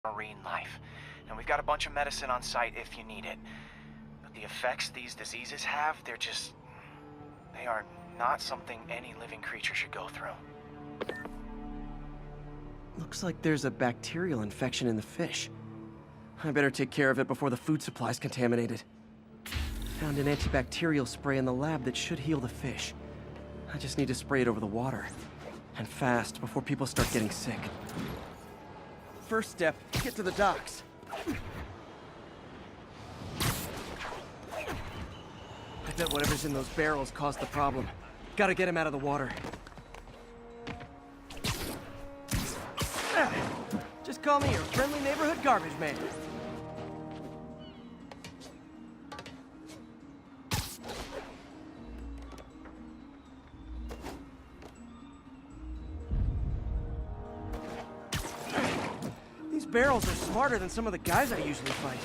marine life, and we've got a bunch of medicine on site if you need it. But the effects these diseases have, they are not something any living creature should go through. Looks like there's a bacterial infection in the fish. I better take care of it before the food supply's contaminated. Found an antibacterial spray in the lab that should heal the fish. I just need to spray it over the water. And fast, before people start getting sick. First step, get to the docks. I bet whatever's in those barrels caused the problem. Gotta get him out of the water. Just call me your friendly neighborhood garbage man. These barrels are smarter than some of the guys I usually fight.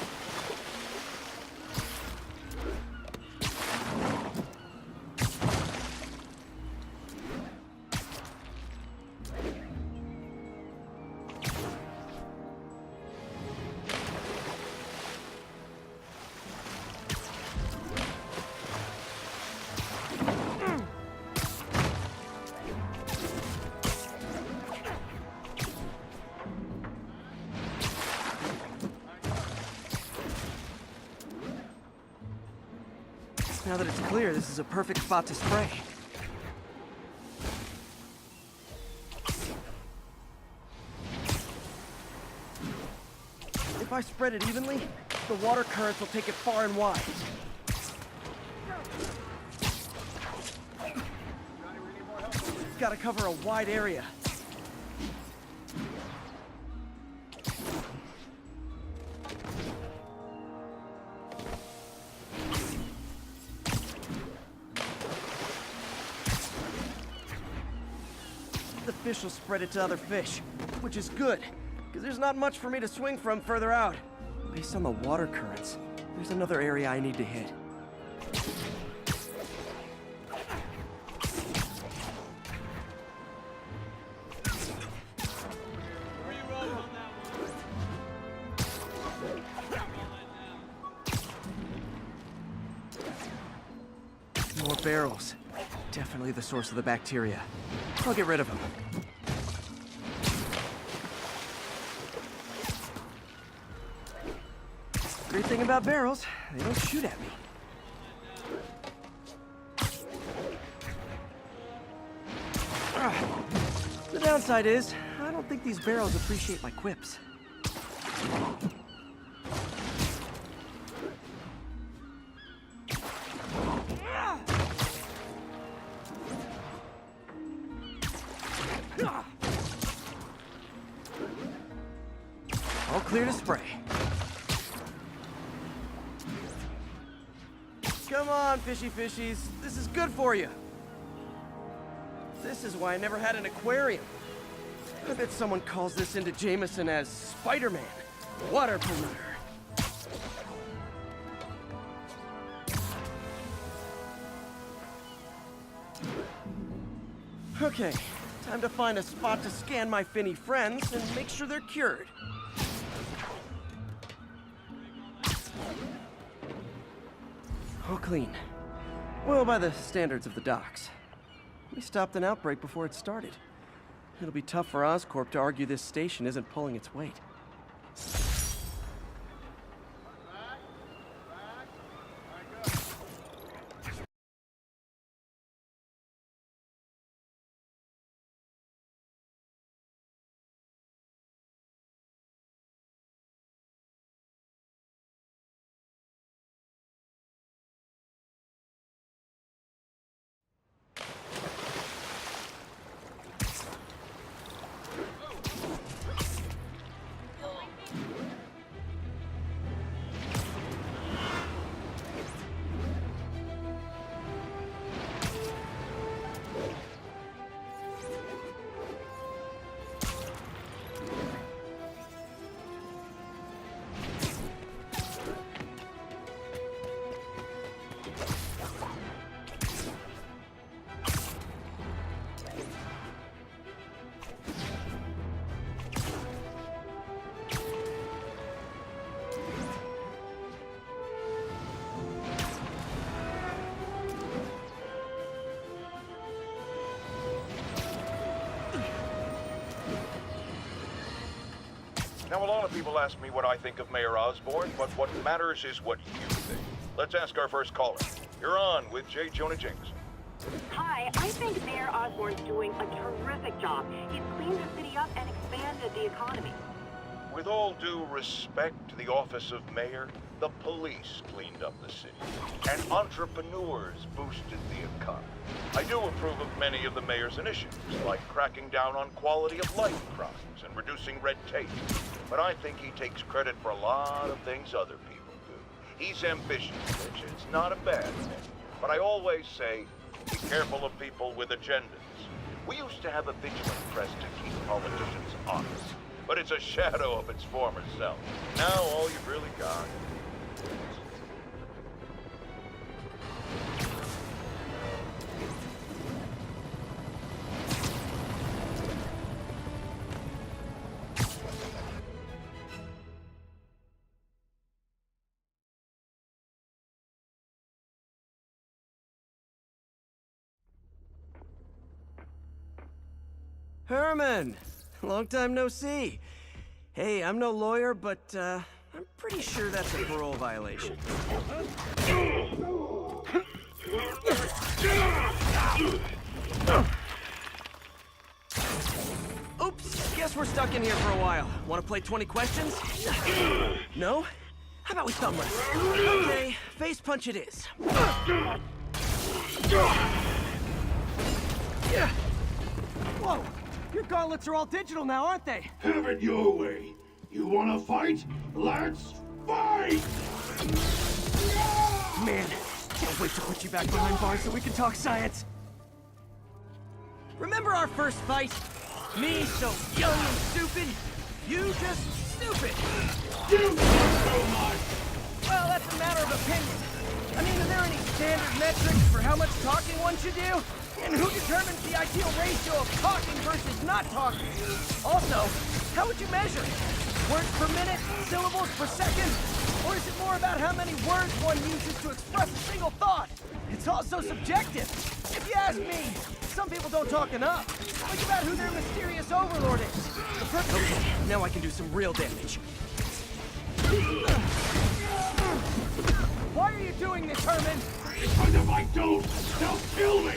Now that it's clear, this is a perfect spot to spray. If I spread it evenly, the water currents will take it far and wide. Gotta cover a wide area. The fish will spread it to other fish, which is good, because there's not much for me to swing from further out. Based on the water currents, there's another area I need to hit. More barrels. Definitely the source of the bacteria. I'll get rid of them. Great thing about barrels, they don't shoot at me. The downside is, I don't think these barrels appreciate my quips. All clear to spray. Come on, fishy fishies. This is good for you. This is why I never had an aquarium. I bet someone calls this into Jameson as Spider-Man. Water polluter. Okay, time to find a spot to scan my finny friends and make sure they're cured. All clean. Well, by the standards of the docks. We stopped an outbreak before it started. It'll be tough for Oscorp to argue this station isn't pulling its weight. Now, a lot of people ask me what I think of Mayor Osborn, but what matters is what you think. Let's ask our first caller. You're on with J. Jonah Jameson. Hi, I think Mayor Osborn's doing a terrific job. He's cleaned the city up and expanded the economy. With all due respect to the office of mayor, the police cleaned up the city, and entrepreneurs boosted the economy. I do approve of many of the mayor's initiatives, like cracking down on quality of life crimes and reducing red tape. But I think he takes credit for a lot of things other people do. He's ambitious, which is not a bad thing. But I always say, be careful of people with agendas. We used to have a vigilant press to keep politicians honest, but it's a shadow of its former self. Now all you've really got. Herman! Long time no see. Hey, I'm no lawyer, but, I'm pretty sure that's a parole violation. Oops, guess we're stuck in here for a while. Want to play 20 questions? No? How about we thumb wrestle? Okay, face punch it is. Whoa! Your gauntlets are all digital now, aren't they? Have it your way. You wanna fight? Let's fight! Man, can't wait to put you back behind bars so we can talk science. Remember our first fight? Me so young and stupid, you just stupid. You talk so much! Well, that's a matter of opinion. I mean, are there any standard metrics for how much talking one should do? And who determines the ideal ratio of talking versus not talking? Also, how would you measure? Words per minute? Syllables per second? Or is it more about how many words one uses to express a single thought? It's also subjective. If you ask me, some people don't talk enough. Think about who their mysterious overlord is. Okay, now I can do some real damage. Why are you doing this, Herman? Because if I don't, they'll kill me!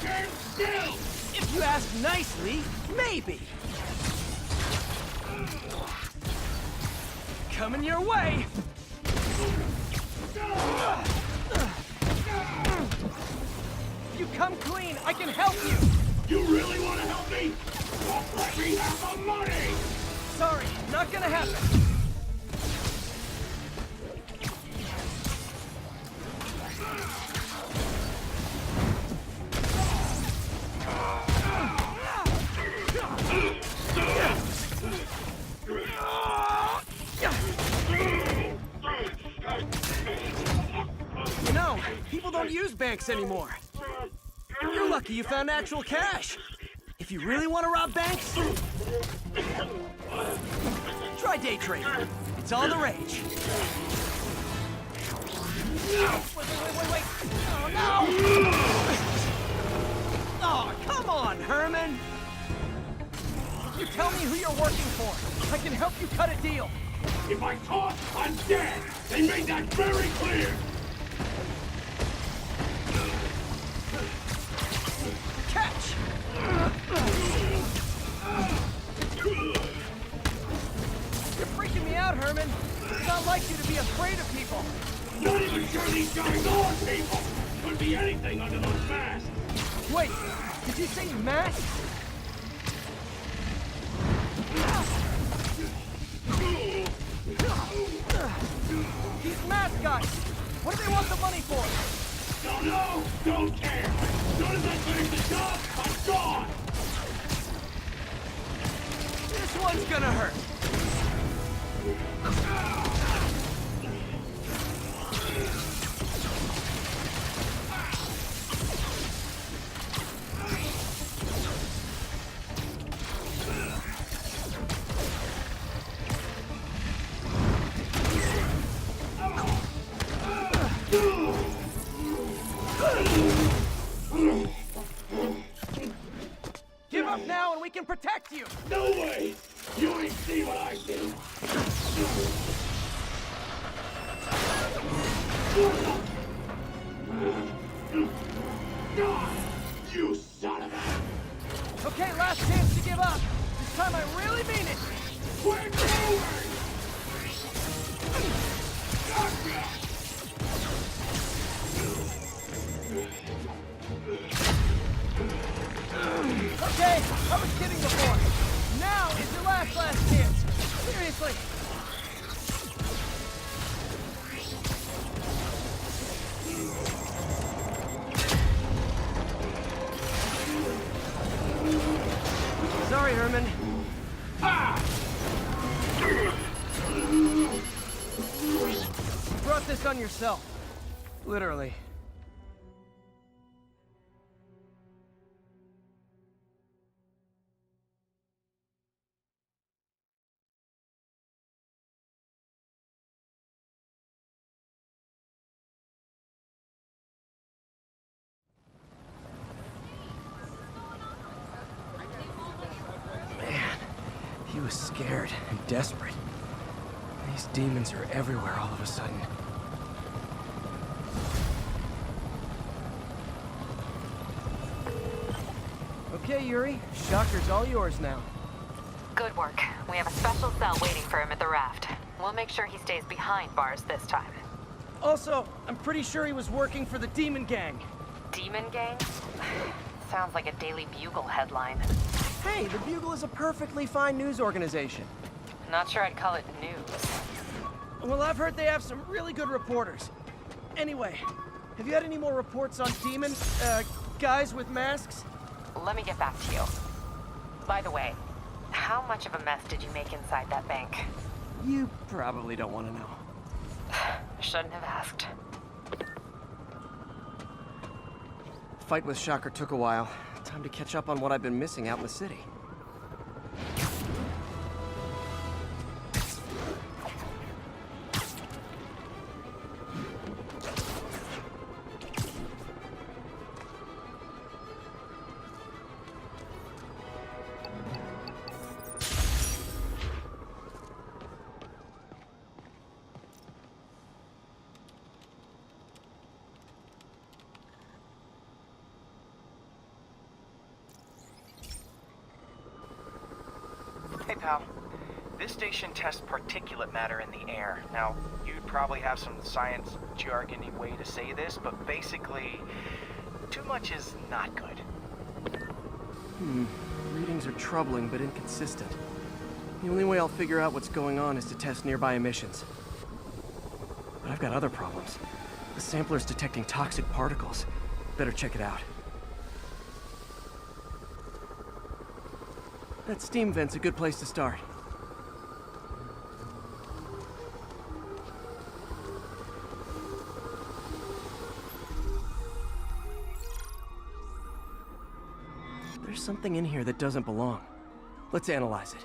Stand still! If you ask nicely, maybe. Coming your way! If you come clean, I can help you! You really want to help me? Don't let me have the money! Sorry, not gonna happen. You know, people don't use banks anymore. You're lucky you found actual cash. If you really want to rob banks, try day trading. It's all the rage. Wait. Oh, no! Oh, come on, Herman! You tell me who you're working for. I can help you cut a deal. If I talk, I'm dead! They made that very clear! Catch! You're freaking me out, Herman. It's not like you to be afraid of people. Not even sure these guys are people! Could be anything under those masks! Wait, did you say masks? These mask guys! What do they want the money for? Don't know! Don't care! As soon as I finish the job, I'm gone! This one's gonna hurt. Give up now and we can protect you! you! No way! You ain't see what I see! You son of a... Okay, last chance to give up. This time I really mean it. We're moving! Okay, I was kidding before. Now is your last chance. Seriously. Sorry, Herman. You brought this on yourself. Literally. Man, he was scared and desperate. These demons are everywhere all of a sudden. Okay, Yuri. Shocker's all yours now. Good work. We have a special cell waiting for him at the raft. We'll make sure he stays behind bars this time. Also, I'm pretty sure he was working for the Demon Gang. Demon Gang? Sounds like a Daily Bugle headline. Hey, the Bugle is a perfectly fine news organization. Not sure I'd call it news. Well, I've heard they have some really good reporters. Anyway, have you had any more reports on guys with masks? Let me get back to you. By the way, how much of a mess did you make inside that bank? You probably don't want to know. Shouldn't have asked. Fight with Shocker took a while. Time to catch up on what I've been missing out in the city. Hey, pal. This station tests particulate matter in the air. Now, you'd probably have some science jargony way to say this, but basically, too much is not good. Readings are troubling but inconsistent. The only way I'll figure out what's going on is to test nearby emissions. But I've got other problems. The sampler's detecting toxic particles. Better check it out. That steam vent's a good place to start. There's something in here that doesn't belong. Let's analyze it.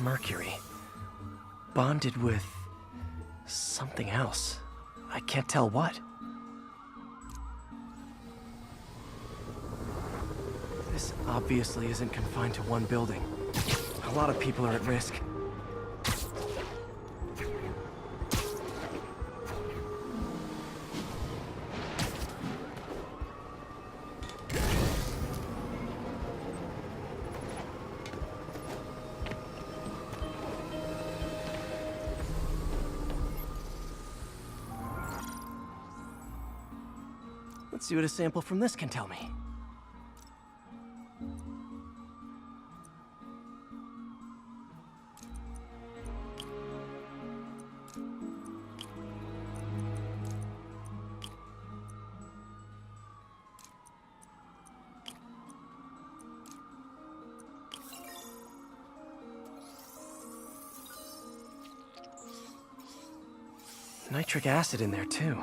Mercury. Bonded with something else. I can't tell what. This obviously isn't confined to one building. A lot of people are at risk. Let's see what a sample from this can tell me. Nitric acid in there too,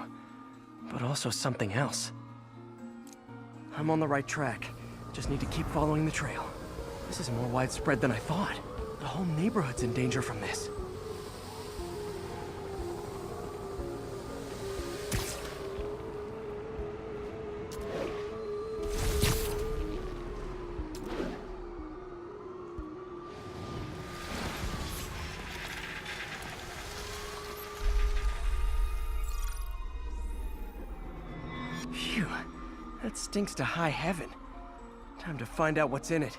but also something else. I'm on the right track. Just need to keep following the trail. This is more widespread than I thought. The whole neighborhood's in danger from this. Phew, that stinks to high heaven. Time to find out what's in it.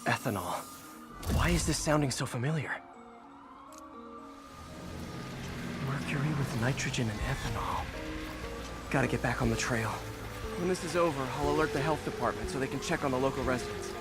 Ethanol. Why is this sounding so familiar? Mercury with nitrogen and ethanol. Gotta get back on the trail. When this is over, I'll alert the health department so they can check on the local residents.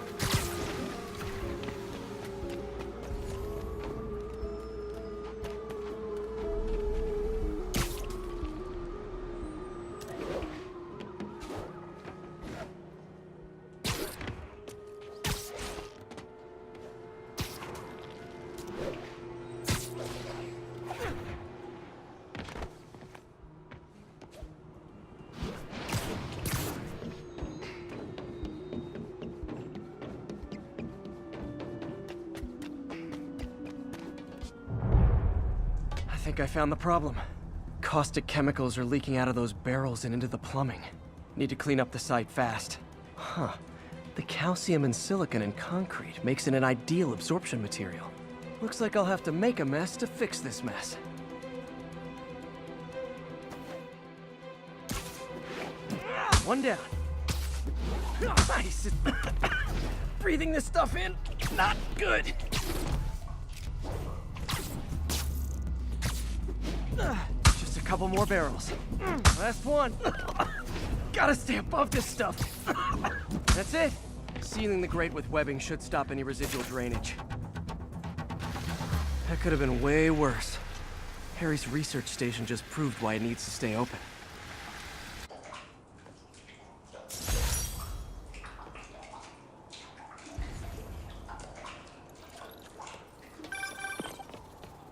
I think I found the problem. Caustic chemicals are leaking out of those barrels and into the plumbing. Need to clean up the site fast. Huh. The calcium and silicon in concrete makes it an ideal absorption material. Looks like I'll have to make a mess to fix this mess. One down. Nice. Breathing this stuff in, not good. Just a couple more barrels. Last one. Gotta stay above this stuff. That's it. Sealing the grate with webbing should stop any residual drainage. That could have been way worse. Harry's research station just proved why it needs to stay open.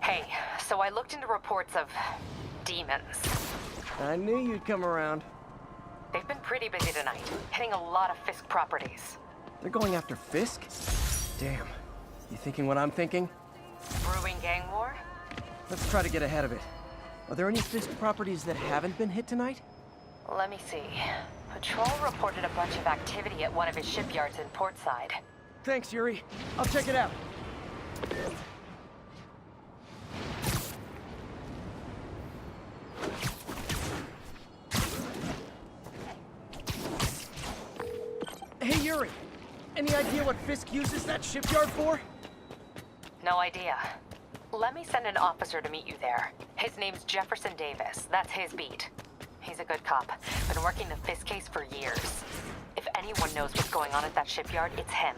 Hey, so I looked into reports of demons. I knew you'd come around. They've been pretty busy tonight, hitting a lot of Fisk properties. They're going after Fisk? Damn. You thinking what I'm thinking? Brewing gang war? Let's try to get ahead of it. Are there any Fisk properties that haven't been hit tonight? Let me see. Patrol reported a bunch of activity at one of his shipyards in Portside. Thanks, Yuri. I'll check it out. Hey, Yuri. Any idea what Fisk uses that shipyard for? No idea. Let me send an officer to meet you there. His name's Jefferson Davis. That's his beat. He's a good cop. Been working the Fisk case for years. If anyone knows what's going on at that shipyard, it's him.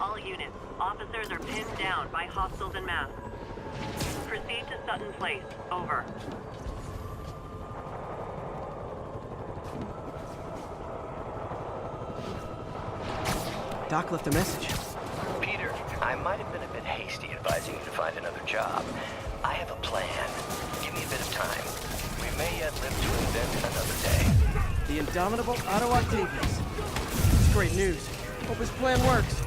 All units, officers are pinned down by hostiles en masse. Proceed to Sutton Place. Over. Doc left a message. Peter, I might have been a bit hasty advising you to find another job. I have a plan. Give me a bit of time. We may yet live to invent another day. The indomitable Otto Octavius. It's great news. Hope his plan works.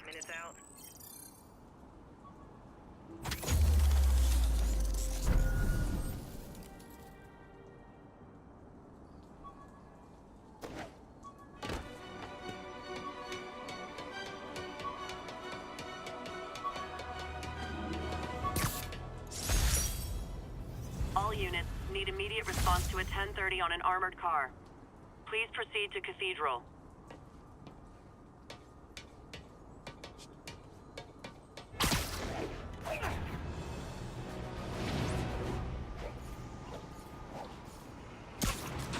Minutes out. All units need immediate response to a 1030 on an armored car. Please proceed to Cathedral.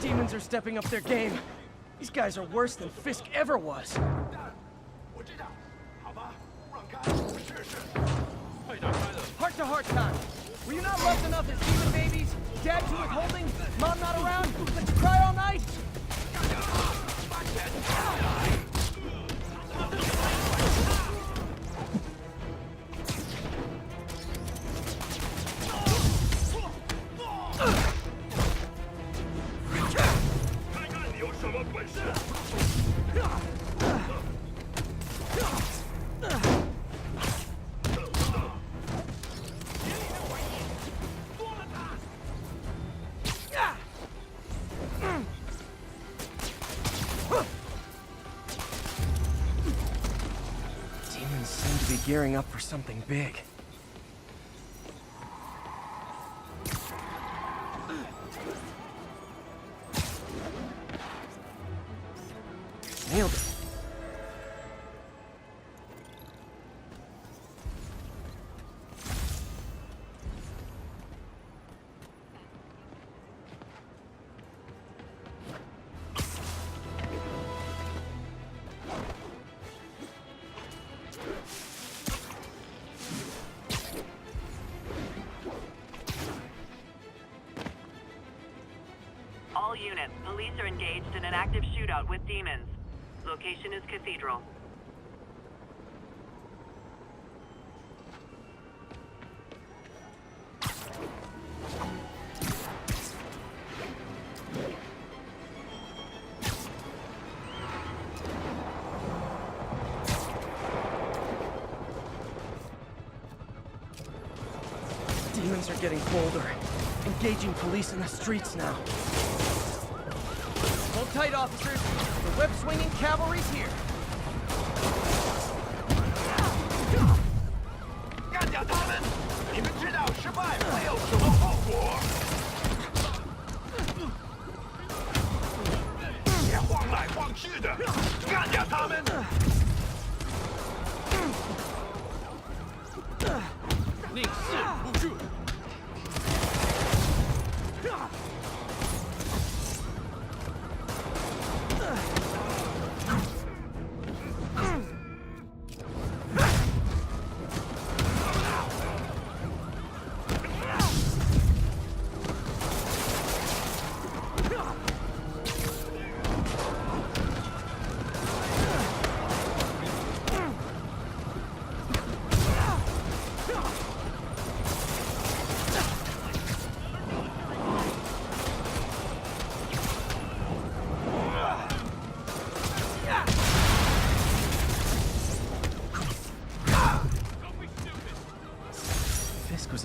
Demons are stepping up their game. These guys are worse than Fisk ever was. 我知道，好吧，让开，我试试。快打开了。 Heart to heart time. Were you not loved enough as human babies? Dad too withholding? Mom not around? Let you cry all night? Demons seem to be gearing up for something big. Nailed it. All units, police are engaged in an active shootout with demons. Location is Cathedral. Demons are getting bolder, engaging police in the streets now. Hold tight, officers. The web-swinging cavalry's here. 干掉他们！你们知道失败会有什么后果？别晃来晃去的，干掉他们！宁死不住。 Demons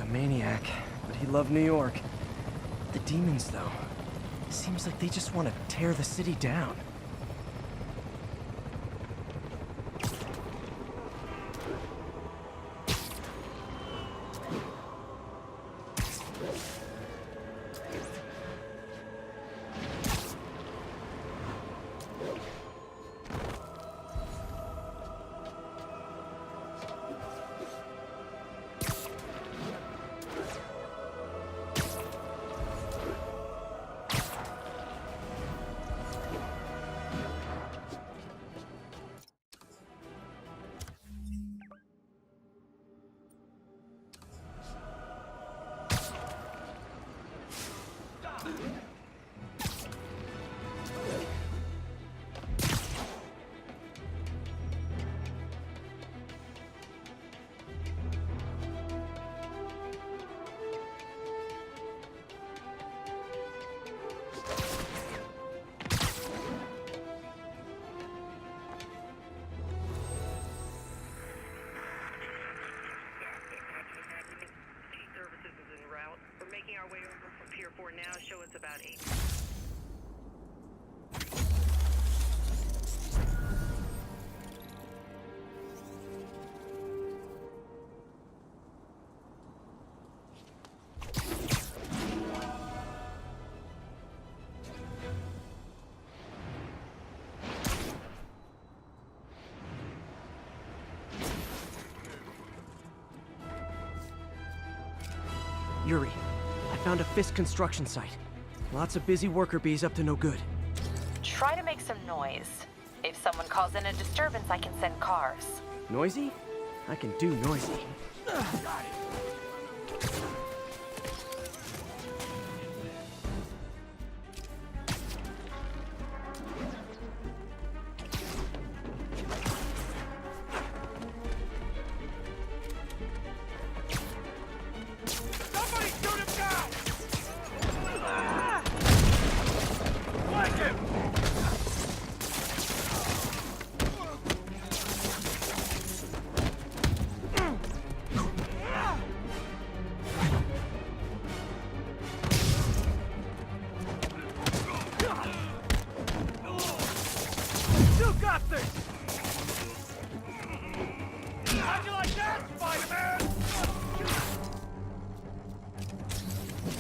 a maniac, but he loved New York. The demons, though, seems like they just want to tear the city down. Services is en route. We're making our way over from Pier 4 now. Show us about 8. Yuri, I found a Fisk construction site. Lots of busy worker bees up to no good. Try to make some noise. If someone calls in a disturbance, I can send cars. Noisy? I can do noisy. Somebody shoot him down! Flank him! You got this! How'd you like that, Spider-Man?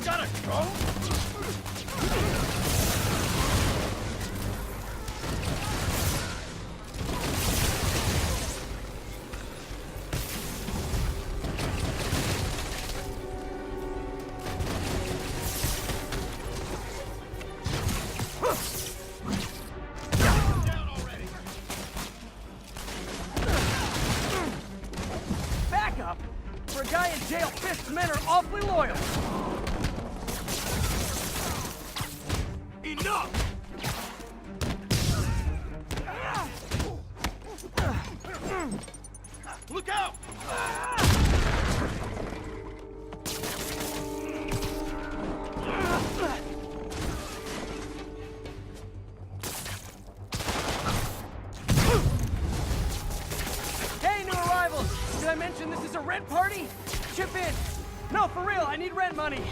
Got a drone? Down already! Back up! For a guy in jail, Fisk's men are awfully loyal. Enough! Look out! Hey, new arrivals! Did I mention this is a rent party? Chip in! No, for real, I need rent money!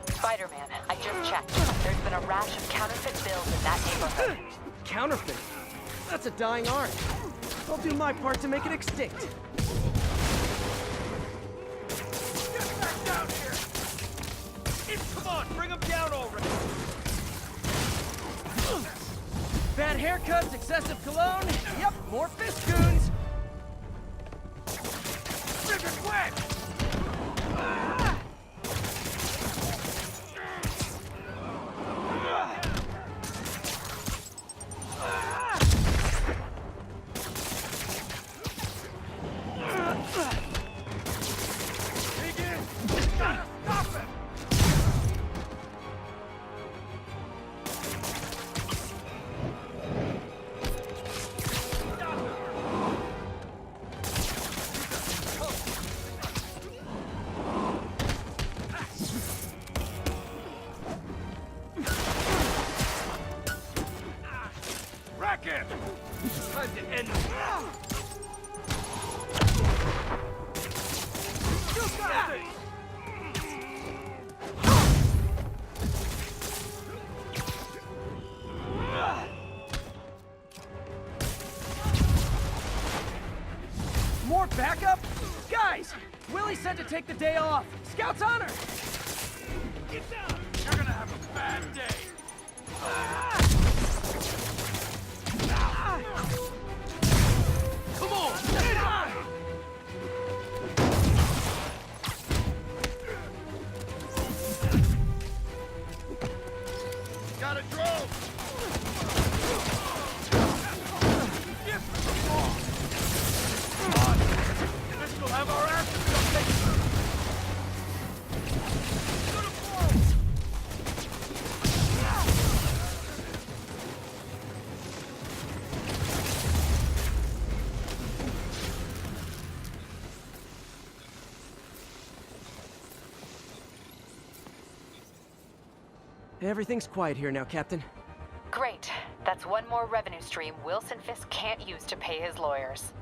Spider-Man, I just checked. There's been a rash of counterfeit bills in that neighborhood. Counterfeit? That's a dying art. I'll do my part to make it extinct. Get back down here! Come on, bring him down already! Bad haircuts, excessive cologne. Yep, more Fisk goons. Trigger quick! Dig in! Gotta stop him! Rack him! Time to end this. You got it! More backup? Guys! Willie said to take the day off. Scout's honor! Get down! You're gonna have a bad day. Come on! Got a drone! This will have our asses someday! Everything's quiet here now, Captain. Great. That's one more revenue stream Wilson Fisk can't use to pay his lawyers.